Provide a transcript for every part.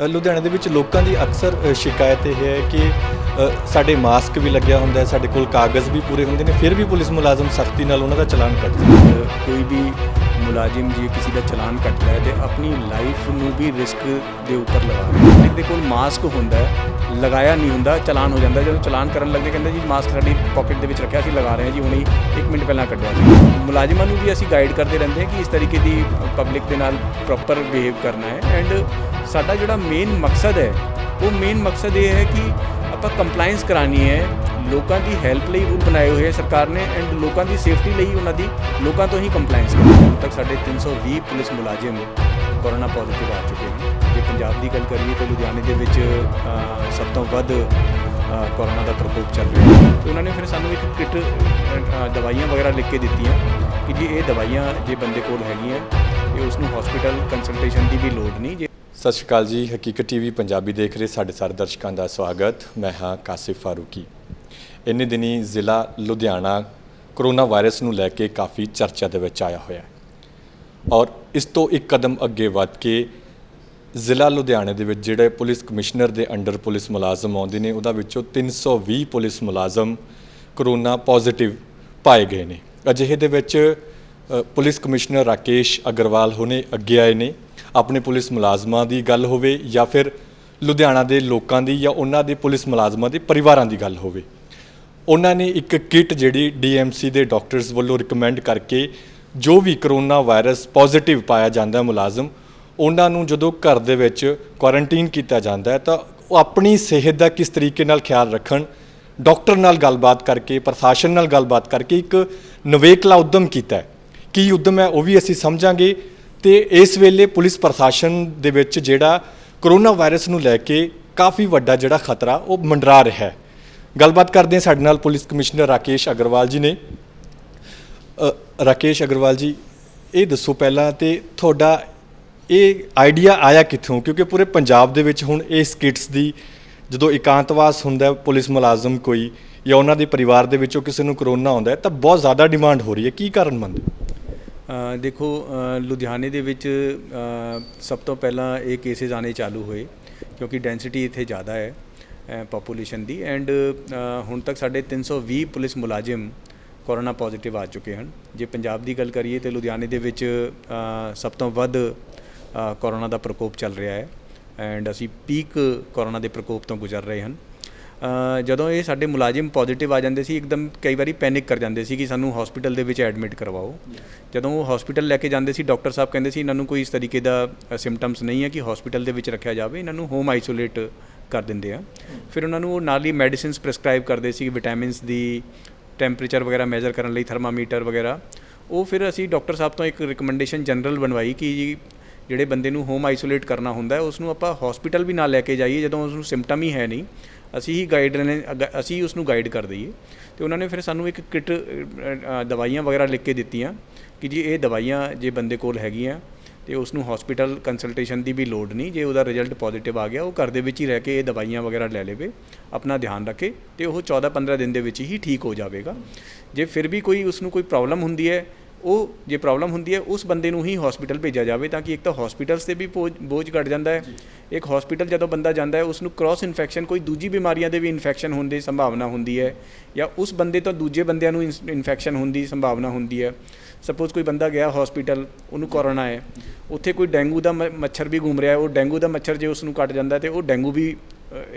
ਲੁਧਿਆਣੇ ਦੇ ਵਿੱਚ ਲੋਕਾਂ ਦੀ ਅਕਸਰ ਸ਼ਿਕਾਇਤ ਇਹ ਹੈ ਕਿ ਸਾਡੇ ਮਾਸਕ ਵੀ ਲੱਗਿਆ ਹੁੰਦਾ ਹੈ, ਸਾਡੇ ਕੋਲ ਕਾਗਜ਼ ਵੀ ਪੂਰੇ ਹੁੰਦੇ ਨੇ, ਫਿਰ ਵੀ ਪੁਲਿਸ ਮੁਲਾਜ਼ਮ ਸਖਤੀ ਨਾਲ ਉਹਨਾਂ ਦਾ ਚਲਾਨ ਕੱਟਦੇ ਨੇ। ਕੋਈ ਵੀ ਮੁਲਾਜ਼ਮ ਜੇ ਕਿਸੇ ਦਾ ਚਲਾਨ ਕੱਟਦਾ ਹੈ ਤੇ ਆਪਣੀ ਲਾਈਫ ਨੂੰ ਵੀ ਰਿਸਕ ਦੇ ਉੱਪਰ ਲਗਾ ਰਿਹਾ ਹੈ। ਜਿਹਦੇ ਕੋਲ ਮਾਸਕ ਹੁੰਦਾ ਹੈ, ਲਗਾਇਆ ਨਹੀਂ ਹੁੰਦਾ, ਚਲਾਨ ਹੋ ਜਾਂਦਾ। ਜਦੋਂ ਚਲਾਨ ਕਰਨ ਲੱਗਦੇ ਕਹਿੰਦੇ ਜੀ ਮਾਸਕ ਸਾਡੀ ਪਾਕਟ ਦੇ ਵਿੱਚ ਰੱਖਿਆ ਸੀ, ਲਗਾ ਰਹੇ ਹਾਂ ਜੀ, ਹੁਣੇ 1 ਮਿੰਟ ਪਹਿਲਾਂ ਕੱਢਿਆ ਸੀ। ਮੁਲਾਜ਼ਮਾਂ ਨੂੰ ਵੀ ਅਸੀਂ ਗਾਈਡ ਕਰਦੇ ਰਹਿੰਦੇ ਹਾਂ ਕਿ ਇਸ ਤਰੀਕੇ ਦੀ ਪਬਲਿਕ ਦੇ ਨਾਲ ਪ੍ਰੋਪਰ ਬਿਹੇਵ ਕਰਨਾ ਹੈ। ਐਂਡ ਸਾਡਾ ਜਿਹੜਾ ਮੇਨ ਮਕਸਦ ਹੈ ਉਹ ਮੇਨ ਮਕਸਦ ਇਹ ਹੈ ਕਿ ਆਪਾਂ ਕੰਪਲਾਈਂਸ ਕਰਾਉਣੀ ਹੈ। ਲੋਕਾਂ ਦੀ ਹੈਲਪ ਲਈ ਰੂਲ ਬਣਾਏ ਹੋਏ ਸਰਕਾਰ ਨੇ ਐਂਡ ਲੋਕਾਂ ਦੀ ਸੇਫਟੀ ਲਈ ਉਹਨਾਂ ਦੀ ਲੋਕਾਂ ਤੋਂ ਹੀ ਕੰਪਲਾਈਂਸ ਕਰਨੀ। ਹੁਣ ਤੱਕ ਸਾਡੇ 320 ਪੁਲਿਸ ਮੁਲਾਜ਼ਮ ਕੋਰੋਨਾ ਪੋਜ਼ਿਟਿਵ ਆ ਚੁੱਕੇ ਹਨ। ਜੇ ਪੰਜਾਬ ਦੀ ਗੱਲ ਕਰੀਏ ਤਾਂ ਲੁਧਿਆਣੇ ਦੇ ਵਿੱਚ ਸਭ ਤੋਂ ਵੱਧ ਕੋਰੋਨਾ ਦਾ ਪ੍ਰਕੋਪ ਚੱਲ ਰਿਹਾ ਹੈ। ਤੇ ਉਹਨਾਂ ਨੇ ਫਿਰ ਸਾਨੂੰ ਇੱਕ ਕਿੱਟ ਦਵਾਈਆਂ ਵਗੈਰਾ ਲਿਖ ਕੇ ਦਿੱਤੀਆਂ ਕਿ ਜੀ ਇਹ ਦਵਾਈਆਂ ਜੇ ਬੰਦੇ ਕੋਲ ਹੈਗੀਆਂ ਤੇ ਉਸ ਨੂੰ ਹਸਪੀਟਲ ਕੰਸਲਟੇਸ਼ਨ ਦੀ ਵੀ ਲੋੜ ਨਹੀਂ। ਜੇ ਸਤਿ ਸ਼੍ਰੀ ਅਕਾਲ ਜੀ, ਹਕੀਕਤ ਟੀਵੀ ਪੰਜਾਬੀ ਦੇਖ ਰਹੇ ਸਾਡੇ ਸਾਰੇ ਦਰਸ਼ਕਾਂ ਦਾ ਸਵਾਗਤ। ਮੈਂ ਹਾਂ ਕਾਸਿਫ ਫਾਰੂਕੀ। ਇੰਨੇ ਦਿਨੀ ਜ਼ਿਲ੍ਹਾ ਲੁਧਿਆਣਾ ਕਰੋਨਾ ਵਾਇਰਸ ਨੂੰ ਲੈ ਕੇ ਕਾਫੀ ਚਰਚਾ ਦੇ ਵਿੱਚ ਆਇਆ ਹੋਇਆ ਹੈ ਔਰ ਇਸ ਤੋਂ ਇੱਕ ਕਦਮ ਅੱਗੇ ਵੱਧ ਕੇ ਜ਼ਿਲ੍ਹਾ ਲੁਧਿਆਣੇ ਦੇ ਵਿੱਚ ਜਿਹੜੇ ਪੁਲਿਸ ਕਮਿਸ਼ਨਰ ਦੇ ਅੰਡਰ ਪੁਲਿਸ ਮੁਲਾਜ਼ਮ ਆਉਂਦੇ ਨੇ ਉਹਦਾ ਵਿੱਚੋਂ 320 ਪੁਲਿਸ ਮੁਲਾਜ਼ਮ ਕਰੋਨਾ ਪੋਜ਼ਿਟਿਵ ਪਾਏ ਗਏ ਨੇ। ਅਜਿਹੇ ਦੇ ਵਿੱਚ ਪੁਲਿਸ ਕਮਿਸ਼ਨਰ ਰਾਕੇਸ਼ ਅਗਰਵਾਲ ਹੁਣੇ ਅੱਗੇ ਆਏ ਨੇ। ਆਪਣੇ ਪੁਲਿਸ ਮੁਲਾਜ਼ਮਾਂ ਦੀ ਗੱਲ ਹੋਵੇ ਜਾਂ ਫਿਰ ਲੁਧਿਆਣਾ ਦੇ ਲੋਕਾਂ ਦੀ ਜਾਂ ਉਹਨਾਂ ਦੇ ਪੁਲਿਸ ਮੁਲਾਜ਼ਮਾਂ ਦੇ ਪਰਿਵਾਰਾਂ ਦੀ ਗੱਲ ਹੋਵੇ, ਉਹਨਾਂ ਨੇ ਇੱਕ ਕਿੱਟ ਜਿਹੜੀ ਡੀਐਮਸੀ ਦੇ ਡਾਕਟਰਸ ਵੱਲੋਂ ਰਿਕਮੈਂਡ ਕਰਕੇ ਜੋ ਵੀ ਕਰੋਨਾ ਵਾਇਰਸ ਪੋਜ਼ਿਟਿਵ ਪਾਇਆ ਜਾਂਦਾ ਮੁਲਾਜ਼ਮ, ਉਹਨਾਂ ਨੂੰ ਜਦੋਂ ਘਰ ਦੇ ਵਿੱਚ ਕੁਆਰੰਟੀਨ ਕੀਤਾ ਜਾਂਦਾ ਹੈ ਤਾਂ ਉਹ ਆਪਣੀ ਸਿਹਤ ਦਾ ਕਿਸ ਤਰੀਕੇ ਨਾਲ ਖਿਆਲ ਰੱਖਣ, ਡਾਕਟਰ ਨਾਲ ਗੱਲਬਾਤ ਕਰਕੇ, ਪ੍ਰਸ਼ਾਸਨ ਨਾਲ ਗੱਲਬਾਤ ਕਰਕੇ ਇੱਕ ਨਵੇਕਲਾ ਉੱਦਮ ਕੀਤਾ ਹੈ। ਕੀ ਉੱਦਮ ਹੈ ਉਹ ਵੀ ਅਸੀਂ ਸਮਝਾਂਗੇ। ਤੇ ਇਸ ਵੇਲੇ ਪੁਲਿਸ ਪ੍ਰਸ਼ਾਸਨ ਦੇ ਵਿੱਚ ਜਿਹੜਾ ਕਰੋਨਾ ਵਾਇਰਸ ਨੂੰ ਲੈ ਕੇ ਕਾਫੀ ਵੱਡਾ ਜਿਹੜਾ ਖਤਰਾ ਉਹ ਮੰਡਰਾ ਰਿਹਾ ਹੈ। ਗੱਲਬਾਤ ਕਰਦੇ ਹਾਂ ਸਾਡੇ ਨਾਲ ਪੁਲਿਸ ਕਮਿਸ਼ਨਰ ਰਾਕੇਸ਼ ਅਗਰਵਾਲ ਜੀ ਨੇ। ਰਾਕੇਸ਼ ਅਗਰਵਾਲ ਜੀ, ਇਹ ਦੱਸੋ ਪਹਿਲਾਂ ਤੇ ਤੁਹਾਡਾ ਇਹ ਆਈਡੀਆ ਆਇਆ ਕਿੱਥੋਂ? ਕਿਉਂਕਿ ਪੂਰੇ ਪੰਜਾਬ ਦੇ ਵਿੱਚ ਹੁਣ ਇਸ ਕਿਟਸ ਦੀ ਜਦੋਂ ਇਕਾਂਤਵਾਸ ਹੁੰਦਾ ਪੁਲਿਸ ਮੁਲਾਜ਼ਮ ਕੋਈ ਜਾਂ ਉਹਨਾਂ ਦੇ ਪਰਿਵਾਰ ਦੇ ਵਿੱਚੋਂ ਕਿਸੇ ਨੂੰ ਕਰੋਨਾ ਆਉਂਦਾ ਹੈ ਤਾਂ ਬਹੁਤ ਜ਼ਿਆਦਾ ਡਿਮਾਂਡ ਹੋ ਰਹੀ ਹੈ। ਕੀ ਕਾਰਨ ਮੰਨਦੇ? ਦੇਖੋ, ਲੁਧਿਆਣੇ ਦੇ ਵਿੱਚ ਸਭ ਤੋਂ ਪਹਿਲਾਂ ਇਹ ਕੇਸਿਸ ਆਉਣੇ ਚਾਲੂ ਹੋਏ ਕਿਉਂਕਿ ਡੈਂਸਿਟੀ ਇੱਥੇ ਜ਼ਿਆਦਾ ਹੈ ਪਾਪੂਲੇਸ਼ਨ ਦੀ। ਐਂਡ ਹੁਣ ਤੱਕ ਸਾਡੇ 320 ਪੁਲਿਸ ਮੁਲਾਜ਼ਮ ਕੋਰੋਨਾ ਪੋਜ਼ਿਟਿਵ ਆ ਚੁੱਕੇ ਹਨ। ਜੇ ਪੰਜਾਬ ਦੀ ਗੱਲ ਕਰੀਏ ਤਾਂ ਲੁਧਿਆਣੇ ਦੇ ਵਿੱਚ ਸਭ ਤੋਂ ਵੱਧ ਕੋਰੋਨਾ ਦਾ ਪ੍ਰਕੋਪ ਚੱਲ ਰਿਹਾ ਹੈ ਐਂਡ ਅਸੀਂ ਪੀਕ ਕੋਰੋਨਾ ਦੇ ਪ੍ਰਕੋਪ ਤੋਂ ਗੁਜ਼ਰ ਰਹੇ ਹਨ। ਜਦੋਂ ਇਹ ਸਾਡੇ ਮੁਲਾਜ਼ਮ ਪੋਜ਼ਿਟਿਵ ਆ ਜਾਂਦੇ ਸੀ, ਇੱਕਦਮ ਕਈ ਵਾਰੀ ਪੈਨਿਕ ਕਰ ਜਾਂਦੇ ਸੀ ਕਿ ਸਾਨੂੰ ਹਸਪੀਟਲ ਦੇ ਵਿੱਚ ਐਡਮਿਟ ਕਰਵਾਓ। ਜਦੋਂ ਉਹ ਹਸਪੀਟਲ ਲੈ ਕੇ ਜਾਂਦੇ ਸੀ, ਡਾਕਟਰ ਸਾਹਿਬ ਕਹਿੰਦੇ ਸੀ ਇਹਨਾਂ ਨੂੰ ਕੋਈ ਇਸ ਤਰੀਕੇ ਦਾ ਸਿੰਪਟਮਸ ਨਹੀਂ ਹੈ ਕਿ ਹਸਪੀਟਲ ਦੇ ਵਿੱਚ ਰੱਖਿਆ ਜਾਵੇ, ਇਹਨਾਂ ਨੂੰ ਹੋਮ ਆਈਸੋਲੇਟ ਕਰ ਦਿੰਦੇ ਆ। ਫਿਰ ਉਹਨਾਂ ਨੂੰ ਉਹ ਨਾਲ ਹੀ ਮੈਡੀਸਿਨਸ ਪ੍ਰਿਸਕ੍ਰਾਈਬ ਕਰਦੇ ਸੀ, ਵਿਟਾਮਿਨਸ ਦੀ, ਟੈਂਪਰੇਚਰ ਵਗੈਰਾ ਮੈਜ਼ਰ ਕਰਨ ਲਈ ਥਰਮਾਮੀਟਰ ਵਗੈਰਾ। ਉਹ ਫਿਰ ਅਸੀਂ ਡਾਕਟਰ ਸਾਹਿਬ ਤੋਂ ਇੱਕ ਰਿਕਮੈਂਡੇਸ਼ਨ ਜਨਰਲ ਬਣਵਾਈ ਕਿ ਜਿਹੜੇ ਬੰਦੇ ਨੂੰ ਹੋਮ ਆਈਸੋਲੇਟ ਕਰਨਾ ਹੁੰਦਾ ਉਸ ਨੂੰ ਆਪਾਂ ਹਸਪੀਟਲ ਵੀ ਨਾ ਲੈ ਕੇ ਜਾਈਏ ਜਦੋਂ ਉਸਨੂੰ ਸਿੰਪਟਮ ਹੀ ਹੈ ਨਹੀਂ, ਅਸੀਂ ਉਸ ਨੂੰ ਗਾਈਡ ਕਰ ਦਈਏ। ਅਤੇ ਉਹਨਾਂ ਨੇ ਫਿਰ ਸਾਨੂੰ ਇੱਕ ਕਿੱਟ ਦਵਾਈਆਂ ਵਗੈਰਾ ਲਿਖ ਕੇ ਦਿੱਤੀਆਂ ਕਿ ਜੀ ਇਹ ਦਵਾਈਆਂ ਜੇ ਬੰਦੇ ਕੋਲ ਹੈਗੀਆਂ ਅਤੇ ਉਸ ਨੂੰ ਹਸਪੀਟਲ ਕੰਸਲਟੇਸ਼ਨ ਦੀ ਵੀ ਲੋੜ ਨਹੀਂ। ਜੇ ਉਹਦਾ ਰਿਜ਼ਲਟ ਪੋਜ਼ੀਟਿਵ ਆ ਗਿਆ ਉਹ ਘਰ ਦੇ ਵਿੱਚ ਹੀ ਰਹਿ ਕੇ ਇਹ ਦਵਾਈਆਂ ਵਗੈਰਾ ਲੈ ਲਵੇ, ਆਪਣਾ ਧਿਆਨ ਰੱਖੇ ਅਤੇ ਉਹ 14-15 ਦਿਨ ਦੇ ਵਿੱਚ ਹੀ ਠੀਕ ਹੋ ਜਾਵੇਗਾ। ਜੇ ਫਿਰ ਵੀ ਕੋਈ ਉਸ ਨੂੰ ਕੋਈ ਪ੍ਰੋਬਲਮ ਹੁੰਦੀ ਹੈ, ਉਹ ਜੇ ਪ੍ਰੋਬਲਮ ਹੁੰਦੀ ਹੈ ਉਸ ਬੰਦੇ ਨੂੰ ਹੀ ਹਸਪੀਟਲ ਭੇਜਿਆ ਜਾਵੇ ਤਾਂ ਕਿ ਇੱਕ ਤਾਂ ਹਸਪੀਟਲਸ 'ਤੇ ਵੀ ਬੋਝ ਘੱਟ ਜਾਂਦਾ ਹੈ। ਇੱਕ ਹਸਪੀਟਲ ਜਦੋਂ ਬੰਦਾ ਜਾਂਦਾ ਹੈ ਉਸ ਨੂੰ ਕ੍ਰੋਸ ਇਨਫੈਕਸ਼ਨ, ਕੋਈ ਦੂਜੀ ਬਿਮਾਰੀਆਂ ਦੇ ਵੀ ਇਨਫੈਕਸ਼ਨ ਹੋਣ ਦੀ ਸੰਭਾਵਨਾ ਹੁੰਦੀ ਹੈ ਜਾਂ ਉਸ ਬੰਦੇ ਤੋਂ ਦੂਜੇ ਬੰਦਿਆਂ ਨੂੰ ਇਨਫੈਕਸ਼ਨ ਹੋਣ ਦੀ ਸੰਭਾਵਨਾ ਹੁੰਦੀ ਹੈ। ਸਪੋਜ਼ ਕੋਈ ਬੰਦਾ ਗਿਆ ਹਸਪੀਟਲ, ਉਹਨੂੰ ਕੋਰੋਨਾ ਹੈ, ਉੱਥੇ ਕੋਈ ਡੇਂਗੂ ਦਾ ਮੱਛਰ ਵੀ ਘੁੰਮ ਰਿਹਾ, ਉਹ ਡੇਂਗੂ ਦਾ ਮੱਛਰ ਜੇ ਉਸ ਨੂੰ ਕੱਟ ਜਾਂਦਾ ਅਤੇ ਉਹ ਡੇਂਗੂ ਵੀ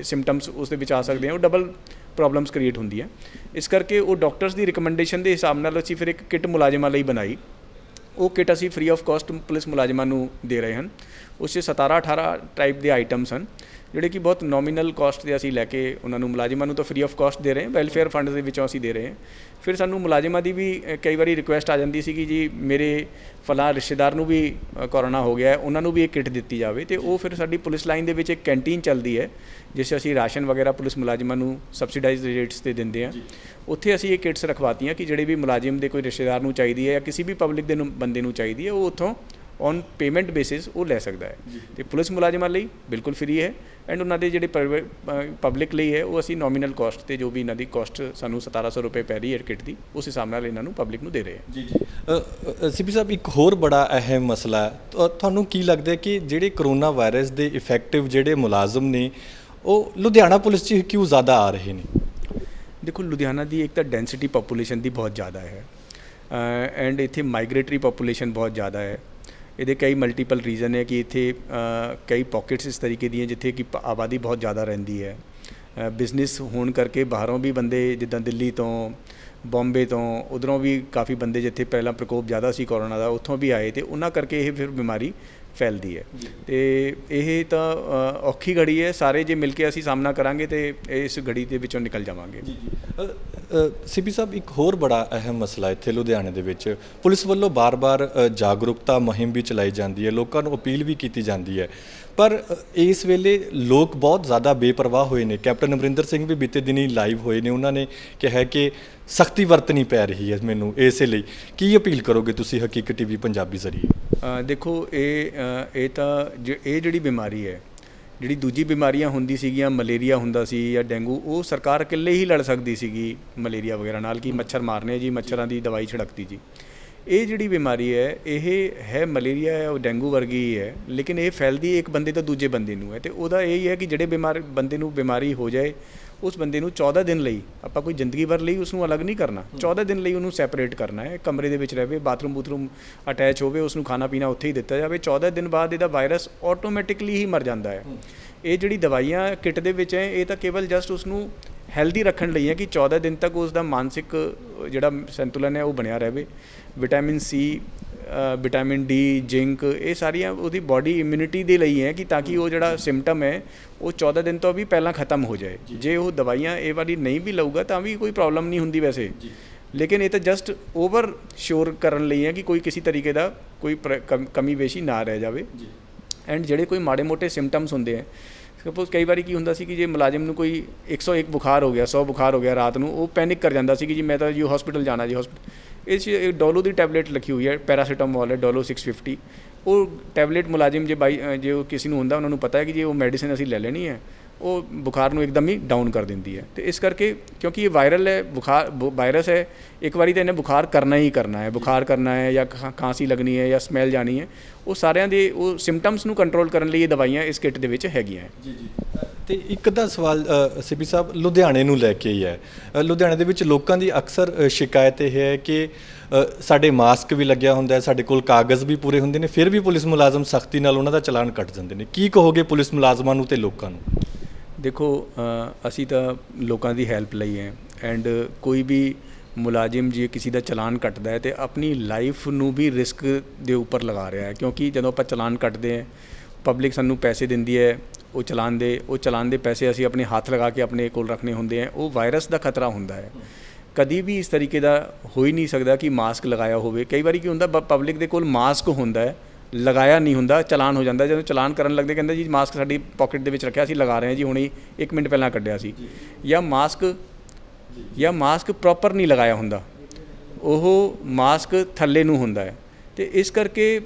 ਸਿੰਪਟਮਸ ਉਸ ਦੇ ਵਿੱਚ ਆ ਸਕਦੇ ਆ, ਉਹ ਡਬਲ ਪ੍ਰੋਬਲਮਸ ਕ੍ਰੀਏਟ ਹੁੰਦੀ ਹੈ। ਇਸ ਕਰਕੇ ਉਹ ਡਾਕਟਰਸ ਦੀ ਰਿਕਮੈਂਡੇਸ਼ਨ ਦੇ ਹਿਸਾਬ ਨਾਲ ਅਸੀਂ ਫਿਰ ਇੱਕ ਕਿੱਟ ਮੁਲਾਜ਼ਮਾਂ ਲਈ ਬਣਾਈ। ਉਹ ਕਿੱਟ ਅਸੀਂ ਫ੍ਰੀ ਆਫ ਕਾਸਟ ਪੁਲਿਸ ਮੁਲਾਜ਼ਮਾਂ ਨੂੰ ਦੇ ਰਹੇ ਹਨ। ਉਸ 'ਚ 17-18 ਟਾਈਪ ਦੇ ਆਈਟਮਸ ਹਨ ਜਿਹੜੇ ਕਿ ਬਹੁਤ ਨੋਮੀਨਲ ਕਾਸਟ 'ਤੇ ਅਸੀਂ ਲੈ ਕੇ ਉਹਨਾਂ ਨੂੰ ਮੁਲਾਜ਼ਮਾਂ ਨੂੰ ਤਾਂ ਫ੍ਰੀ ਆਫ ਕਾਸਟ ਦੇ ਰਹੇ ਹਾਂ, ਵੈਲਫੇਅਰ ਫੰਡ ਦੇ ਵਿੱਚੋਂ ਅਸੀਂ ਦੇ ਰਹੇ ਹਾਂ। ਫਿਰ ਸਾਨੂੰ ਮੁਲਾਜ਼ਮਾਂ ਦੀ ਵੀ ਕਈ ਵਾਰੀ ਰਿਕੁਐਸਟ ਆ ਜਾਂਦੀ ਸੀ ਕਿ ਜੀ ਮੇਰੇ ਫਲਾਂ ਰਿਸ਼ਤੇਦਾਰ ਨੂੰ ਵੀ ਕੋਰੋਨਾ ਹੋ ਗਿਆ ਹੈ, ਉਹਨਾਂ ਨੂੰ ਵੀ ਇਹ ਕਿੱਟ ਦਿੱਤੀ ਜਾਵੇ। ਅਤੇ ਉਹ ਫਿਰ ਸਾਡੀ ਪੁਲਿਸ ਲਾਈਨ ਦੇ ਵਿੱਚ ਇੱਕ ਕੈਂਟੀਨ ਚੱਲਦੀ ਹੈ ਜਿਸ 'ਚ ਅਸੀਂ ਰਾਸ਼ਨ ਵਗੈਰਾ ਪੁਲਿਸ ਮੁਲਾਜ਼ਮਾਂ ਨੂੰ ਸਬਸਿਡਾਈਜ਼ਡ ਰੇਟਸ 'ਤੇ ਦਿੰਦੇ ਹਾਂ। ਉੱਥੇ ਅਸੀਂ ਇਹ ਕਿੱਟਸ ਰਖਵਾਤੀਆਂ ਕਿ ਜਿਹੜੇ ਵੀ ਮੁਲਾਜ਼ਮ ਦੇ ਕੋਈ ਰਿਸ਼ਤੇਦਾਰ ਨੂੰ ਚਾਹੀਦੀ ਹੈ ਜਾਂ ਕਿਸੇ ਵੀ ਪਬਲਿਕ ਦੇ ਬੰਦੇ ਨੂੰ ਚਾਹੀਦੀ ਹੈ, ਉਹ ਉੱਥੋਂ ਔਨ ਪੇਮੈਂਟ ਬੇਸਿਸ ਉਹ ਲੈ ਸਕਦਾ ਹੈ। ਤੇ ਪੁਲਿਸ ਮੁਲਾਜ਼ਮਾਂ ਲਈ ਬਿਲਕੁਲ ਫ੍ਰੀ ਹੈ ਐਂਡ ਉਹਨਾਂ ਦੇ ਜਿਹੜੇ ਪਬਲਿਕ ਲਈ ਹੈ ਉਹ ਅਸੀਂ ਨੋਮੀਨਲ ਕਾਸਟ ਤੇ ਜੋ ਵੀ ਇਹਨਾਂ ਦੀ ਕਾਸਟ ਸਾਨੂੰ 1700 ਰੁਪਏ ਪੈ ਰਹੀ ਹੈ ਕਿਟ ਦੀ, ਉਸ ਹਿਸਾਬ ਨਾਲ ਇਹਨਾਂ ਨੂੰ ਪਬਲਿਕ ਨੂੰ ਦੇ ਰਹੇ ਹਾਂ। ਜੀ ਸੀਪੀ ਸਾਹਿਬ, ਇੱਕ ਹੋਰ ਬੜਾ ਅਹਿਮ ਮਸਲਾ ਹੈ, ਤੁਹਾਨੂੰ ਕੀ ਲੱਗਦਾ ਹੈ ਕਿ ਜਿਹੜੇ ਕਰੋਨਾ ਵਾਇਰਸ ਦੇ ਇਫੈਕਟਿਵ ਜਿਹੜੇ ਮੁਲਾਜ਼ਮ ਨੇ ਉਹ ਲੁਧਿਆਣਾ ਪੁਲਿਸ 'ਚ ਕਿਉਂ ਜ਼ਿਆਦਾ ਆ ਰਹੇ ਨੇ? ਦੇਖੋ, ਲੁਧਿਆਣਾ ਦੀ ਇੱਕ ਤਾਂ ਡੈਂਸਿਟੀ ਪੋਪੂਲੇਸ਼ਨ ਦੀ ਬਹੁਤ ਜ਼ਿਆਦਾ ਹੈ ਐਂਡ ਇੱਥੇ ਮਾਈਗ੍ਰੇਟਰੀ ਪੋਪੂਲੇਸ਼ਨ ਬਹੁਤ ਜ਼ਿਆਦਾ ਹੈ। ਇਹਦੇ ਕਈ ਮਲਟੀਪਲ ਰੀਜ਼ਨ ਹੈ ਕਿ ਇੱਥੇ ਕਈ ਪੋਕਟਸ ਇਸ ਤਰੀਕੇ ਦੀਆਂ ਜਿੱਥੇ ਕਿ ਆਬਾਦੀ ਬਹੁਤ ਜ਼ਿਆਦਾ ਰਹਿੰਦੀ ਹੈ। ਬਿਜ਼ਨਸ ਹੋਣ ਕਰਕੇ ਬਾਹਰੋਂ ਵੀ ਬੰਦੇ, ਜਿੱਦਾਂ ਦਿੱਲੀ ਤੋਂ, ਬੰਬੇ ਤੋਂ, ਉੱਧਰੋਂ ਵੀ ਕਾਫੀ ਬੰਦੇ ਜਿੱਥੇ ਪਹਿਲਾਂ ਪ੍ਰਕੋਪ ਜ਼ਿਆਦਾ ਸੀ ਕੋਰੋਨਾ ਦਾ, ਉੱਥੋਂ ਵੀ ਆਏ ਅਤੇ ਉਹਨਾਂ ਕਰਕੇ ਇਹ ਫਿਰ ਬਿਮਾਰੀ ਫੈਲਦੀ ਹੈ। ਅਤੇ ਇਹ ਤਾਂ ਔਖੀ ਘੜੀ ਹੈ, ਸਾਰੇ ਜੇ ਮਿਲ ਕੇ ਅਸੀਂ ਸਾਹਮਣਾ ਕਰਾਂਗੇ ਅਤੇ ਇਸ ਘੜੀ ਦੇ ਵਿੱਚੋਂ ਨਿਕਲ ਜਾਵਾਂਗੇ। ਸੀਪੀ ਸਾਹਿਬ, ਇੱਕ ਹੋਰ ਬੜਾ ਅਹਿਮ ਮਸਲਾ ਇੱਥੇ ਲੁਧਿਆਣੇ ਦੇ ਵਿੱਚ ਪੁਲਿਸ ਵੱਲੋਂ ਬਾਰ-ਬਾਰ ਜਾਗਰੂਕਤਾ ਮੁਹਿੰਮ ਵੀ ਚਲਾਈ ਜਾਂਦੀ ਹੈ, ਲੋਕਾਂ ਨੂੰ ਅਪੀਲ ਵੀ ਕੀਤੀ ਜਾਂਦੀ ਹੈ, ਪਰ ਇਸ ਵੇਲੇ ਲੋਕ ਬਹੁਤ ਜ਼ਿਆਦਾ ਬੇਪਰਵਾਹ ਹੋਏ ਨੇ। ਕੈਪਟਨ ਅਮਰਿੰਦਰ ਸਿੰਘ ਵੀ ਬੀਤੇ ਦਿਨੀ ਲਾਈਵ ਹੋਏ ਨੇ, ਉਹਨਾਂ ਨੇ ਕਿਹਾ ਕਿ ਸਖਤੀ ਵਰਤਣੀ ਪੈ ਰਹੀ ਹੈ ਮੈਨੂੰ, ਇਸੇ ਲਈ ਕੀ ਅਪੀਲ ਕਰੋਗੇ ਤੁਸੀਂ ਹਕੀਕਤ ਟੀਵੀ ਪੰਜਾਬੀ ਜ਼ਰੀਏ? ਦੇਖੋ, ਇਹ ਤਾਂ ਇਹ ਜਿਹੜੀ ਬਿਮਾਰੀ ਹੈ, ਜਿਹੜੀ ਦੂਜੀ ਬਿਮਾਰੀਆਂ ਹੁੰਦੀ ਸੀਗੀਆਂ, ਮਲੇਰੀਆ ਹੁੰਦਾ ਸੀ ਜਾਂ ਡੇਂਗੂ, ਉਹ ਸਰਕਾਰ ਇਕੱਲੇ ਹੀ ਲੜ ਸਕਦੀ ਸੀਗੀ ਮਲੇਰੀਆ ਵਗੈਰਾ ਨਾਲ, ਕਿ ਮੱਛਰ ਮਾਰਨੇ ਜੀ, ਮੱਛਰਾਂ ਦੀ ਦਵਾਈ ਛਿੜਕਤੀ ਜੀ। ਇਹ ਜਿਹੜੀ ਬਿਮਾਰੀ ਹੈ, ਇਹ ਹੈ ਮਲੇਰੀਆ ਹੈ, ਉਹ ਡੇਂਗੂ ਵਰਗੀ ਹੀ ਹੈ, ਲੇਕਿਨ ਇਹ ਫੈਲਦੀ ਇੱਕ ਬੰਦੇ ਤੋਂ ਦੂਜੇ ਬੰਦੇ ਨੂੰ ਹੈ। ਅਤੇ ਉਹਦਾ ਇਹ ਹੀ ਹੈ ਕਿ ਜਿਹੜੇ ਬੰਦੇ ਨੂੰ ਬਿਮਾਰੀ ਹੋ ਜਾਏ, ਉਸ ਬੰਦੇ ਨੂੰ 14 ਦਿਨ ਲਈ, ਆਪਾਂ ਕੋਈ ਜ਼ਿੰਦਗੀ ਭਰ ਲਈ ਉਸਨੂੰ ਅਲੱਗ ਨਹੀਂ ਕਰਨਾ, 14 ਦਿਨ ਲਈ ਉਹਨੂੰ ਸੈਪਰੇਟ ਕਰਨਾ ਹੈ, ਕਮਰੇ ਦੇ ਵਿੱਚ ਰਹੇ, ਬਾਥਰੂਮ ਅਟੈਚ ਹੋਵੇ, ਉਸਨੂੰ ਖਾਣਾ ਪੀਣਾ ਉੱਥੇ ਹੀ ਦਿੱਤਾ ਜਾਵੇ। 14 ਦਿਨ ਬਾਅਦ ਇਹਦਾ ਵਾਇਰਸ ਆਟੋਮੈਟਿਕਲੀ ਹੀ ਮਰ ਜਾਂਦਾ ਹੈ। ਇਹ ਜਿਹੜੀ ਦਵਾਈਆਂ ਕਿੱਟ ਦੇ ਵਿੱਚ ਹੈ, ਇਹ ਤਾਂ ਕੇਵਲ ਜਸਟ ਉਸਨੂੰ ਹੈਲਦੀ ਰੱਖਣ ਲਈ ਹੈ ਕਿ 14 ਦਿਨ ਤੱਕ ਉਸ ਦਾ ਮਾਨਸਿਕ ਜਿਹੜਾ ਸੰਤੁਲਨ ਹੈ ਉਹ ਬਣਿਆ ਰਹੇ। Vitamin C, vitamin D, zinc, ਇਹ ਸਾਰੀਆਂ ਉਹਦੀ ਬਾਡੀ ਇਮਿਊਨਿਟੀ ਦੇ ਲਈ ਹੈ ਕਿ ਤਾਂ ਕਿ ਉਹ ਜਿਹੜਾ ਸਿੰਪਟਮ ਹੈ ਉਹ 14 ਦਿਨ ਤੋਂ ਵੀ ਪਹਿਲਾਂ ਖਤਮ ਹੋ ਜਾਏ। ਜੇ ਉਹ ਦਵਾਈਆਂ ਇਹ ਵਾਲੀ ਨਹੀਂ ਵੀ ਲਊਗਾ ਤਾਂ ਵੀ ਕੋਈ ਪ੍ਰੋਬਲਮ ਨਹੀਂ ਹੁੰਦੀ ਵੈਸੇ, ਲੇਕਿਨ ਇਹ ਤਾਂ ਜਸਟ ਓਵਰ ਸ਼ੋਰ ਕਰਨ ਲਈ ਹੈ ਕਿ ਕੋਈ ਕਿਸੇ ਤਰੀਕੇ ਦਾ ਕੋਈ ਕਮੀ ਪੇਸ਼ੀ ਨਾ ਰਹਿ ਜਾਵੇ। ਐਂਡ ਜਿਹੜੇ ਕੋਈ ਮਾੜੇ ਮੋਟੇ ਸਿੰਪਟਮਸ ਹੁੰਦੇ ਹੈ, ਸਪੋਜ਼ ਕਈ ਵਾਰੀ ਕੀ ਹੁੰਦਾ ਸੀ ਕਿ ਜੇ ਮੁਲਾਜ਼ਮ ਨੂੰ ਕੋਈ 101 ਬੁਖਾਰ ਹੋ ਗਿਆ, 100 ਬੁਖਾਰ ਹੋ ਗਿਆ ਰਾਤ ਨੂੰ, ਉਹ ਪੈਨਿਕ ਕਰ ਜਾਂਦਾ ਸੀ ਕਿ ਜੀ ਮੈਂ ਤਾਂ ਜੀ ਹਸਪੀਟਲ ਜਾਣਾ ਜੀ, ਹਸਪੀਟਲ। ਇਹ 'ਚ ਡੋਲੋ ਦੀ ਟੈਬਲੇਟ ਲਿਖੀ ਹੋਈ ਹੈ, ਪੈਰਾਸੀਟਾਮੋਲ ਹੈ, ਡੋਲੋ 650। ਉਹ ਟੈਬਲੇਟ ਮੁਲਾਜ਼ਮ ਜੇ ਉਹ ਕਿਸੇ ਨੂੰ ਹੁੰਦਾ, ਉਹਨਾਂ ਨੂੰ ਪਤਾ ਹੈ ਕਿ ਜੇ ਉਹ ਮੈਡੀਸਿਨ ਅਸੀਂ ਲੈ ਲੈਣੀ ਹੈ, ਉਹ ਬੁਖਾਰ ਨੂੰ ਇੱਕਦਮ ਹੀ ਡਾਊਨ ਕਰ ਦਿੰਦੀ ਹੈ। ਅਤੇ ਇਸ ਕਰਕੇ ਕਿਉਂਕਿ ਇਹ ਵਾਇਰਲ ਹੈ, ਵਾਇਰਸ ਹੈ, ਇੱਕ ਵਾਰੀ ਤਾਂ ਇਹਨੇ ਬੁਖਾਰ ਕਰਨਾ ਹੀ ਕਰਨਾ ਹੈ, ਬੁਖਾਰ ਕਰਨਾ ਹੈ ਜਾਂ ਖਾਂਸੀ ਲੱਗਣੀ ਹੈ ਜਾਂ ਸਮੈਲ ਜਾਣੀ ਹੈ, ਉਹ ਸਾਰਿਆਂ ਦੇ ਉਹ ਸਿੰਪਟਮਸ ਨੂੰ ਕੰਟਰੋਲ ਕਰਨ ਲਈ ਇਹ ਦਵਾਈਆਂ ਇਸ ਕਿੱਟ ਦੇ ਵਿੱਚ ਹੈਗੀਆਂ ਹੈ। ਜੀ। ਅਤੇ ਇੱਕ ਦਾ ਸਵਾਲ ਸੀਪੀ ਸਾਹਿਬ ਲੁਧਿਆਣੇ ਨੂੰ ਲੈ ਕੇ ਹੀ ਹੈ। ਲੁਧਿਆਣੇ ਦੇ ਵਿੱਚ ਲੋਕਾਂ ਦੀ ਅਕਸਰ ਸ਼ਿਕਾਇਤ ਇਹ ਹੈ ਕਿ ਸਾਡੇ ਮਾਸਕ ਵੀ ਲੱਗਿਆ ਹੁੰਦਾ, ਸਾਡੇ ਕੋਲ ਕਾਗਜ਼ ਵੀ ਪੂਰੇ ਹੁੰਦੇ ਨੇ, ਫਿਰ ਵੀ ਪੁਲਿਸ ਮੁਲਾਜ਼ਮ ਸਖਤੀ ਨਾਲ ਉਹਨਾਂ ਦਾ ਚਲਾਨ ਕੱਟ ਦਿੰਦੇ ਨੇ। ਕੀ ਕਹੋਗੇ ਪੁਲਿਸ ਮੁਲਾਜ਼ਮਾਂ ਨੂੰ ਅਤੇ ਲੋਕਾਂ ਨੂੰ? ਦੇਖੋ, ਅਸੀਂ ਤਾਂ ਲੋਕਾਂ ਦੀ ਹੈਲਪ ਲਈ ਹੈ ਐਂਡ ਕੋਈ ਵੀ ਮੁਲਾਜ਼ਮ ਜੇ ਕਿਸੇ ਦਾ ਚਲਾਨ ਕੱਟਦਾ ਹੈ ਅਤੇ ਆਪਣੀ ਲਾਈਫ ਨੂੰ ਵੀ ਰਿਸਕ ਦੇ ਉੱਪਰ ਲਗਾ ਰਿਹਾ ਹੈ, ਕਿਉਂਕਿ ਜਦੋਂ ਆਪਾਂ ਚਲਾਨ ਕੱਟਦੇ ਹਾਂ, ਪਬਲਿਕ ਸਾਨੂੰ ਪੈਸੇ ਦਿੰਦੀ ਹੈ, ਉਹ ਚਲਾਨ ਦੇ ਪੈਸੇ ਅਸੀਂ ਆਪਣੇ ਹੱਥ ਲਗਾ ਕੇ ਆਪਣੇ ਕੋਲ ਰੱਖਣੇ ਹੁੰਦੇ ਹੈ। ਉਹ ਵਾਇਰਸ ਦਾ ਖਤਰਾ ਹੁੰਦਾ ਹੈ, ਕਦੀ ਵੀ ਇਸ ਤਰੀਕੇ ਦਾ ਹੋ ਹੀ ਨਹੀਂ ਸਕਦਾ ਕਿ ਮਾਸਕ ਲਗਾਇਆ ਹੋਵੇ। ਕਈ ਵਾਰੀ ਕੀ ਹੁੰਦਾ, ਪਬਲਿਕ ਦੇ ਕੋਲ ਮਾਸਕ ਹੁੰਦਾ ਹੈ, ਲਗਾਇਆ ਨਹੀਂ ਹੁੰਦਾ, ਚਲਾਨ ਹੋ ਜਾਂਦਾ। ਜਦੋਂ ਚਲਾਨ ਕਰਨ ਲੱਗਦੇ ਕਹਿੰਦੇ ਜੀ ਮਾਸਕ ਸਾਡੀ ਪਾਕਟ ਦੇ ਵਿੱਚ ਰੱਖਿਆ, ਅਸੀਂ ਲਗਾ ਰਹੇ ਹਾਂ ਜੀ, ਹੁਣੇ 1 ਮਿੰਟ ਪਹਿਲਾਂ ਕੱਢਿਆ ਸੀ। ਜਾਂ ਮਾਸਕ ਪ੍ਰੋਪਰ ਨਹੀਂ ਲਗਾਇਆ ਹੁੰਦਾ, ਉਹ ਮਾਸਕ ਥੱਲੇ ਨੂੰ ਹੁੰਦਾ ਹੈ। ਅਤੇ ਇਸ ਕਰਕੇ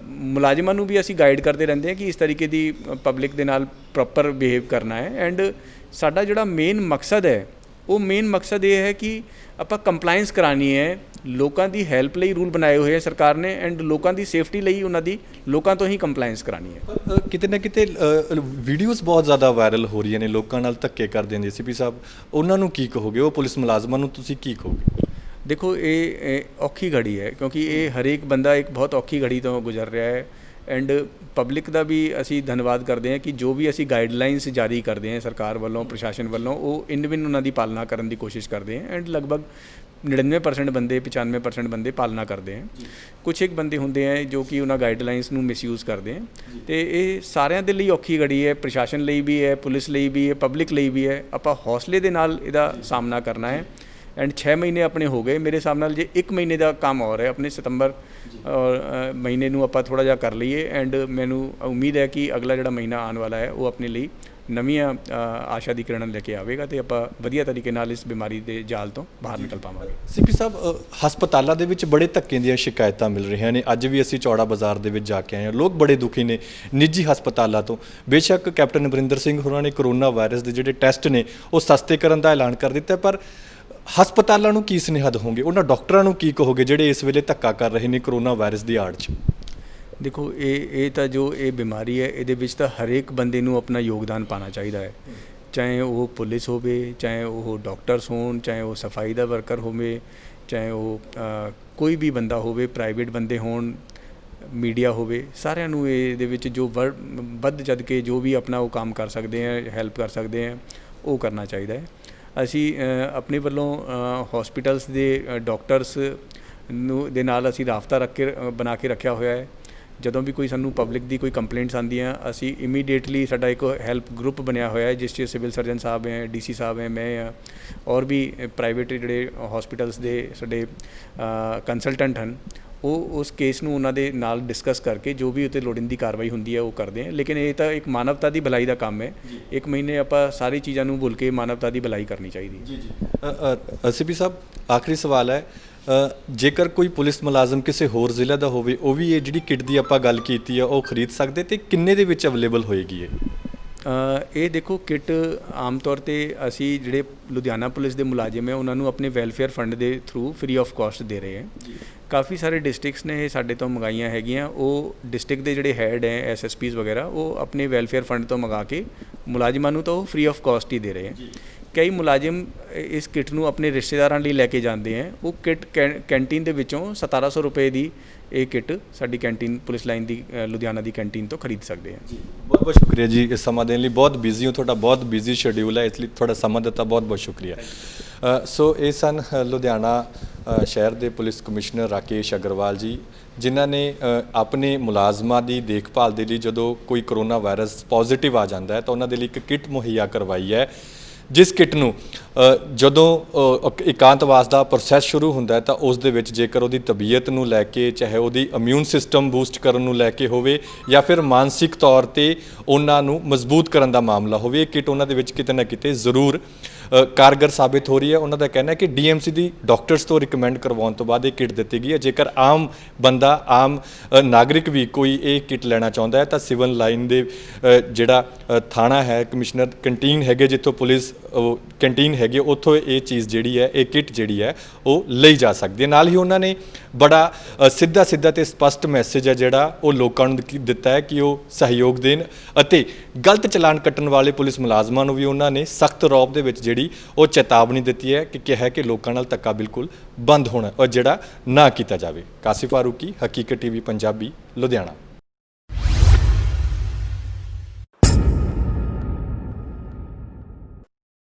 ਮੁਲਾਜ਼ਮਾਂ ਨੂੰ ਵੀ ਅਸੀਂ ਗਾਈਡ ਕਰਦੇ ਰਹਿੰਦੇ ਹਾਂ ਕਿ ਇਸ ਤਰੀਕੇ ਦੀ ਪਬਲਿਕ ਦੇ ਨਾਲ ਪ੍ਰੋਪਰ ਬਿਹੇਵ ਕਰਨਾ ਹੈ। ਐਂਡ ਸਾਡਾ ਜਿਹੜਾ ਮੇਨ ਮਕਸਦ ਹੈ, ਉਹ ਮੇਨ ਮਕਸਦ ਇਹ ਹੈ ਕਿ ਆਪਾਂ ਕੰਪਲਾਇੰਸ ਕਰਾਉਣੀ ਹੈ। ਲੋਕਾਂ ਦੀ ਹੈਲਪ ਲਈ ਰੂਲ ਬਣਾਏ ਹੋਏ ਹੈ ਸਰਕਾਰ ਨੇ, ਐਂਡ ਲੋਕਾਂ ਦੀ ਸੇਫਟੀ ਲਈ ਲੋਕਾਂ ਤੋਂ ਹੀ ਕੰਪਲਾਇੰਸ ਕਰਾਉਣੀ ਹੈ। ਕਿਤੇ ਨਾ ਕਿਤੇ ਵੀਡੀਓਜ਼ ਬਹੁਤ ਜ਼ਿਆਦਾ ਵਾਇਰਲ ਹੋ ਰਹੀਆਂ ਨੇ, ਲੋਕਾਂ ਨਾਲ ਧੱਕੇ ਕਰਦੇ ਨੇ। ਸੀਪੀ ਸਾਹਿਬ, ਉਹਨਾਂ ਨੂੰ ਕੀ ਕਹੋਗੇ? ਉਹ ਪੁਲਿਸ ਮੁਲਾਜ਼ਮਾਂ ਨੂੰ ਤੁਸੀਂ ਕੀ ਕਹੋਗੇ? ਦੇਖੋ, ਇਹ ਔਖੀ ਘੜੀ ਹੈ, ਕਿਉਂਕਿ ਇਹ ਹਰੇਕ ਬੰਦਾ ਇੱਕ ਬਹੁਤ ਔਖੀ ਘੜੀ ਤੋਂ ਗੁਜ਼ਰ ਰਿਹਾ ਹੈ। ਐਂਡ ਪਬਲਿਕ ਦਾ ਵੀ ਅਸੀਂ ਧੰਨਵਾਦ ਕਰਦੇ ਹਾਂ ਕਿ ਜੋ ਵੀ ਅਸੀਂ ਗਾਈਡਲਾਈਨਸ ਜਾਰੀ ਕਰਦੇ ਹਾਂ ਸਰਕਾਰ ਵੱਲੋਂ, ਪ੍ਰਸ਼ਾਸਨ ਵੱਲੋਂ, ਉਹ ਇਨ ਉਹਨਾਂ ਦੀ ਪਾਲਣਾ ਕਰਨ ਦੀ ਕੋਸ਼ਿਸ਼ ਕਰਦੇ ਹਾਂ। ਐਂਡ ਲਗਭਗ 99% ਬੰਦੇ, 95% ਬੰਦੇ ਪਾਲਣਾ ਕਰਦੇ ਹੈ। ਕੁਛ ਇੱਕ ਬੰਦੇ ਹੁੰਦੇ ਹੈ ਜੋ ਕਿ ਉਹਨਾਂ ਗਾਈਡਲਾਈਨਸ ਨੂੰ ਮਿਸਯੂਜ਼ ਕਰਦੇ ਹੈ। ਅਤੇ ਇਹ ਸਾਰਿਆਂ ਦੇ ਲਈ ਔਖੀ ਘੜੀ ਹੈ, ਪ੍ਰਸ਼ਾਸਨ ਲਈ ਵੀ ਹੈ, ਪੁਲਿਸ ਲਈ ਵੀ ਹੈ, ਪਬਲਿਕ ਲਈ ਵੀ ਹੈ। ਆਪਾਂ ਹੌਸਲੇ ਦੇ ਨਾਲ ਇਹਦਾ ਸਾਹਮਣਾ ਕਰਨਾ ਹੈ। ਐਂਡ 6 ਮਹੀਨੇ ਆਪਣੇ ਹੋ ਗਏ ਮੇਰੇ ਹਿਸਾਬ ਨਾਲ, ਜੇ 1 ਮਹੀਨੇ ਦਾ ਕੰਮ ਹੋ ਰਿਹਾ ਆਪਣੇ ਸਤੰਬਰ ਮਹੀਨੇ ਨੂੰ ਆਪਾਂ ਥੋੜ੍ਹਾ ਜਿਹਾ ਕਰ ਲਈਏ। ਐਂਡ ਮੈਨੂੰ ਉਮੀਦ ਹੈ ਕਿ ਅਗਲਾ ਜਿਹੜਾ ਮਹੀਨਾ ਆਉਣ ਵਾਲਾ ਹੈ ਉਹ ਆਪਣੇ ਲਈ ਨਵੀਆਂ ਆਸ਼ਾ ਦੀ ਕਿਰਨ ਲੈ ਕੇ ਆਵੇਗਾ ਤੇ ਆਪਾਂ ਵਧੀਆ ਤਰੀਕੇ ਨਾਲ ਇਸ ਬਿਮਾਰੀ ਦੇ ਜਾਲ ਤੋਂ ਬਾਹਰ ਨਿਕਲ ਪਾਵਾਂਗੇ। ਸੀਪੀ ਸਾਹਿਬ, ਹਸਪਤਾਲਾਂ ਦੇ ਵਿੱਚ ਬੜੇ ਧੱਕੇ ਦੀਆਂ ਸ਼ਿਕਾਇਤਾਂ ਮਿਲ ਰਹੀਆਂ ਨੇ। ਅੱਜ ਵੀ ਅਸੀਂ ਚੌੜਾ ਬਾਜ਼ਾਰ ਦੇ ਵਿੱਚ ਜਾ ਕੇ ਆਏ ਹਾਂ, ਲੋਕ ਬੜੇ ਦੁਖੀ ਨੇ ਨਿੱਜੀ ਹਸਪਤਾਲਾਂ ਤੋਂ। ਬੇਸ਼ੱਕ ਕੈਪਟਨ ਅਮਰਿੰਦਰ ਸਿੰਘ ਹੋਰਾਂ ਨੇ ਕਰੋਨਾ ਵਾਇਰਸ ਦੇ ਜਿਹੜੇ ਟੈਸਟ ਨੇ ਉਹ ਸਸਤੇ ਕਰਨ ਦਾ ਐਲਾਨ ਕਰ ਦਿੱਤਾ, ਪਰ ਹਸਪਤਾਲਾਂ ਨੂੰ ਕੀ ਸੁਨੇਹਾ ਦਵੋਗੇ? ਉਹਨਾਂ ਡਾਕਟਰਾਂ ਨੂੰ ਕੀ ਕਹੋਗੇ ਜਿਹੜੇ ਇਸ ਵੇਲੇ ਧੱਕਾ ਕਰ ਰਹੇ ਨੇ ਕਰੋਨਾ ਵਾਇਰਸ ਦੀ ਆੜ 'ਚ? ਦੇਖੋ, ਇਹ ਤਾਂ ਜੋ ਇਹ ਬਿਮਾਰੀ ਹੈ, ਇਹਦੇ ਵਿੱਚ ਤਾਂ ਹਰੇਕ ਬੰਦੇ ਨੂੰ ਆਪਣਾ ਯੋਗਦਾਨ ਪਾਉਣਾ ਚਾਹੀਦਾ ਹੈ। ਚਾਹੇ ਉਹ ਪੁਲਿਸ ਹੋਵੇ, ਚਾਹੇ ਉਹ ਡਾਕਟਰਸ ਹੋਣ, ਚਾਹੇ ਉਹ ਸਫਾਈ ਦਾ ਵਰਕਰ ਹੋਵੇ, ਚਾਹੇ ਉਹ ਕੋਈ ਵੀ ਬੰਦਾ ਹੋਵੇ, ਪ੍ਰਾਈਵੇਟ ਬੰਦੇ ਹੋਣ, ਮੀਡੀਆ ਹੋਵੇ, ਸਾਰਿਆਂ ਨੂੰ ਇਹਦੇ ਵਿੱਚ ਜੋ ਵੱਧ ਚੜ੍ਹ ਕੇ ਜੋ ਵੀ ਆਪਣਾ ਉਹ ਕੰਮ ਕਰ ਸਕਦੇ ਹੈ, ਹੈਲਪ ਕਰ ਸਕਦੇ ਹੈ, ਉਹ ਕਰਨਾ ਚਾਹੀਦਾ ਹੈ। ਅਸੀਂ ਆਪਣੇ ਵੱਲੋਂ ਹੌਸਪੀਟਲਸ ਦੇ ਡਾਕਟਰਸ ਨੂੰ ਦੇ ਨਾਲ ਅਸੀਂ ਰਾਬਤਾ ਬਣਾ ਕੇ ਰੱਖਿਆ ਹੋਇਆ ਹੈ। ਜਦੋਂ ਵੀ ਕੋਈ ਸਾਨੂੰ ਪਬਲਿਕ ਦੀ ਕੋਈ ਕੰਪਲੇਂਟਸ ਆਉਂਦੀਆਂ, ਅਸੀਂ ਇਮੀਡੀਏਟਲੀ ਸਾਡਾ ਇੱਕ ਹੈਲਪ ਗਰੁੱਪ ਬਣਿਆ ਹੋਇਆ ਹੈ ਜਿਸ 'ਚ ਸਿਵਲ ਸਰਜਨ ਸਾਹਿਬ ਹੈ, DC ਸਾਹਿਬ ਹੈ, ਮੈਂ ਹਾਂ, ਔਰ ਵੀ ਪ੍ਰਾਈਵੇਟ ਜਿਹੜੇ ਹੌਸਪੀਟਲਸ ਦੇ ਸਾਡੇ ਕੰਸਲਟੈਂਟ ਹਨ, ਉਹ ਉਸ ਕੇਸ ਨੂੰ ਉਹਨਾਂ ਦੇ ਨਾਲ ਡਿਸਕਸ ਕਰਕੇ ਜੋ ਵੀ ਉੱਤੇ ਲੋੜੀਂਦੀ ਕਾਰਵਾਈ ਹੁੰਦੀ ਹੈ ਉਹ ਕਰਦੇ ਹਨ। ਲੇਕਿਨ ਇਹ ਤਾਂ ਇੱਕ ਮਾਨਵਤਾ ਦੀ ਭਲਾਈ ਦਾ ਕੰਮ ਹੈ। ਇੱਕ ਮਹੀਨੇ ਆਪਾਂ ਸਾਰੀ ਚੀਜ਼ਾਂ ਨੂੰ ਭੁੱਲ ਕੇ ਮਾਨਵਤਾ ਦੀ ਭਲਾਈ ਕਰਨੀ ਚਾਹੀਦੀ ਹੈ। ਜੀ ਸੀਪੀ ਸਾਹਿਬ, ਆਖਰੀ ਸਵਾਲ ਹੈ, ਜੇਕਰ ਕੋਈ ਪੁਲਿਸ ਮੁਲਾਜ਼ਮ ਕਿਸੇ ਹੋਰ ਜ਼ਿਲ੍ਹੇ ਦਾ ਹੋਵੇ, ਉਹ ਵੀ ਇਹ ਜਿਹੜੀ ਕਿੱਟ ਦੀ ਆਪਾਂ ਗੱਲ ਕੀਤੀ ਹੈ ਉਹ ਖਰੀਦ ਸਕਦੇ, ਤੇ ਕਿੰਨੇ ਦੇ ਵਿੱਚ ਅਵੇਲੇਬਲ ਹੋਏਗੀ ਇਹ? ਇਹ ਦੇਖੋ, ਕਿੱਟ ਆਮ ਤੌਰ 'ਤੇ ਅਸੀਂ ਜਿਹੜੇ ਲੁਧਿਆਣਾ ਪੁਲਿਸ ਦੇ ਮੁਲਾਜ਼ਮ ਹੈ ਉਹਨਾਂ ਨੂੰ ਆਪਣੇ ਵੈਲਫੇਅਰ ਫੰਡ ਦੇ ਥਰੂ ਫ੍ਰੀ ਆਫ ਕਾਸਟ ਦੇ ਰਹੇ ਹਾਂ। ਕਾਫੀ ਸਾਰੇ ਡਿਸਟ੍ਰਿਕਟਸ ਨੇ ਇਹ ਸਾਡੇ ਤੋਂ ਮੰਗਾਈਆਂ ਹੈਗੀਆਂ। ਉਹ ਡਿਸਟ੍ਰਿਕਟ ਦੇ ਜਿਹੜੇ ਹੈਡ ਹੈ, SSPs ਵਗੈਰਾ, ਉਹ ਆਪਣੇ ਵੈਲਫੇਅਰ ਫੰਡ ਤੋਂ ਮੰਗਾ ਕੇ ਮੁਲਾਜ਼ਮਾਂ ਨੂੰ ਤਾਂ ਉਹ ਫ੍ਰੀ ਆਫ ਕਾਸਟ ਹੀ ਦੇ ਰਹੇ ਹੈ। ਕਈ ਮੁਲਾਜ਼ਮ ਇਸ ਕਿੱਟ ਨੂੰ ਆਪਣੇ ਰਿਸ਼ਤੇਦਾਰਾਂ ਲਈ ਲੈ ਕੇ ਜਾਂਦੇ ਹੈ। ਉਹ ਕਿੱਟ ਕੈਂਟੀਨ ਦੇ ਵਿੱਚੋਂ 1700 ਰੁਪਏ ਦੀ ਇਹ ਕਿੱਟ ਸਾਡੀ ਕੈਂਟੀਨ ਪੁਲਿਸ ਲਾਈਨ ਦੀ ਲੁਧਿਆਣਾ ਦੀ ਕੈਂਟੀਨ ਤੋਂ ਖਰੀਦ ਸਕਦੇ ਹਾਂ। ਬਹੁਤ ਬਹੁਤ ਸ਼ੁਕਰੀਆ ਜੀ ਇਸ ਸਮਾਂ ਦੇਣ ਲਈ। ਬਹੁਤ ਬਿਜ਼ੀ ਹੋ, ਤੁਹਾਡਾ ਬਹੁਤ ਬਿਜ਼ੀ ਸ਼ੈਡਿਊਲ ਹੈ, ਇਸ ਲਈ ਤੁਹਾਡਾ ਸਮਾਂ ਦਿੱਤਾ, ਬਹੁਤ ਬਹੁਤ ਸ਼ੁਕਰੀਆ। ਸੋ ਇਹ ਸਨ ਲੁਧਿਆਣਾ ਸ਼ਹਿਰ ਦੇ ਪੁਲਿਸ ਕਮਿਸ਼ਨਰ ਰਾਕੇਸ਼ ਅਗਰਵਾਲ ਜੀ, ਜਿਨ੍ਹਾਂ ਨੇ ਆਪਣੇ ਮੁਲਾਜ਼ਮਾਂ ਦੀ ਦੇਖਭਾਲ ਦੇ ਲਈ ਜਦੋਂ ਕੋਈ ਕਰੋਨਾ ਵਾਇਰਸ ਪੋਜ਼ਿਟਿਵ ਆ ਜਾਂਦਾ ਹੈ ਤਾਂ ਉਹਨਾਂ ਦੇ ਲਈ ਇੱਕ ਕਿੱਟ ਮੁਹੱਈਆ ਕਰਵਾਈ ਹੈ, ਜਿਸ ਕਿੱਟ ਨੂੰ ਜਦੋਂ ਇਕਾਂਤਵਾਸ ਦਾ ਪ੍ਰੋਸੈਸ ਸ਼ੁਰੂ ਹੁੰਦਾ ਹੈ ਤਾਂ ਉਸ ਦੇ ਵਿੱਚ ਜੇਕਰ ਉਹਦੀ ਤਬੀਅਤ ਨੂੰ ਲੈ ਕੇ, ਚਾਹੇ ਉਹਦੀ ਇਮਿਊਨ ਸਿਸਟਮ ਬੂਸਟ ਕਰਨ ਨੂੰ ਲੈ ਕੇ ਹੋਵੇ ਜਾਂ ਫਿਰ ਮਾਨਸਿਕ ਤੌਰ 'ਤੇ ਉਹਨਾਂ ਨੂੰ ਮਜ਼ਬੂਤ ਕਰਨ ਦਾ ਮਾਮਲਾ ਹੋਵੇ, ਇਹ ਕਿੱਟ ਉਹਨਾਂ ਦੇ ਵਿੱਚ ਕਿਤੇ ਨਾ ਕਿਤੇ ਜ਼ਰੂਰ ਕਾਰਗਰ ਸਾਬਿਤ ਹੋ ਰਹੀ ਹੈ। ਉਹਨਾਂ ਦਾ ਕਹਿਣਾ ਹੈ ਕਿ DMC ਦੀ ਡਾਕਟਰਸ ਤੋਂ ਰਿਕਮੈਂਡ ਕਰਵਾਉਣ ਤੋਂ ਬਾਅਦ ਇਹ ਕਿੱਟ ਦਿੱਤੀ ਗਈ ਹੈ। ਜੇਕਰ ਆਮ ਬੰਦਾ, ਆਮ ਨਾਗਰਿਕ ਵੀ ਕੋਈ ਇਹ ਕਿੱਟ ਲੈਣਾ ਚਾਹੁੰਦਾ ਹੈ ਤਾਂ ਸਿਵਲ ਲਾਈਨ ਦੇ ਜਿਹੜਾ ਥਾਣਾ ਹੈ, ਕਮਿਸ਼ਨਰ ਕੰਟੀਨ ਹੈਗੇ, ਜਿੱਥੋਂ ਪੁਲਿਸ ਕੰਟੀਨ ਹੈਗੀ, ਉੱਥੋਂ ਇਹ ਚੀਜ਼ ਜਿਹੜੀ ਹੈ, ਇਹ ਕਿੱਟ ਜਿਹੜੀ ਹੈ ਉਹ ਲਈ ਜਾ ਸਕਦੀ ਹੈ। ਨਾਲ ਹੀ ਉਹਨਾਂ ਨੇ ਬੜਾ ਸਿੱਧਾ ਤੇ ਸਪਸ਼ਟ ਮੈਸੇਜ ਹੈ ਜਿਹੜਾ ਉਹ ਲੋਕਾਂ ਨੂੰ ਦਿੱਤਾ ਹੈ ਕਿ ਉਹ ਸਹਿਯੋਗ ਦੇਣ, ਅਤੇ ਗਲਤ ਚਲਾਨ ਕੱਟਣ ਵਾਲੇ ਪੁਲਿਸ ਮੁਲਾਜ਼ਮਾਂ ਨੂੰ ਵੀ ਉਹਨਾਂ ਨੇ ਸਖਤ ਰੌਬ ਦੇ ਵਿੱਚ ਜਿਹੜੀ ਉਹ ਚੇਤਾਵਨੀ ਦਿੱਤੀ ਹੈ ਕਿ ਕਿਹਾ ਕਿ ਲੋਕਾਂ ਨਾਲ ਧੱਕਾ ਬਿਲਕੁਲ ਬੰਦ ਹੋਣਾ ਔਰ ਜਿਹੜਾ ਨਾ ਕੀਤਾ ਜਾਵੇ। ਕਾਸਿਫ ਫਾਰੂਕੀ, ਹਕੀਕਤ TV ਪੰਜਾਬੀ, ਲੁਧਿਆਣਾ।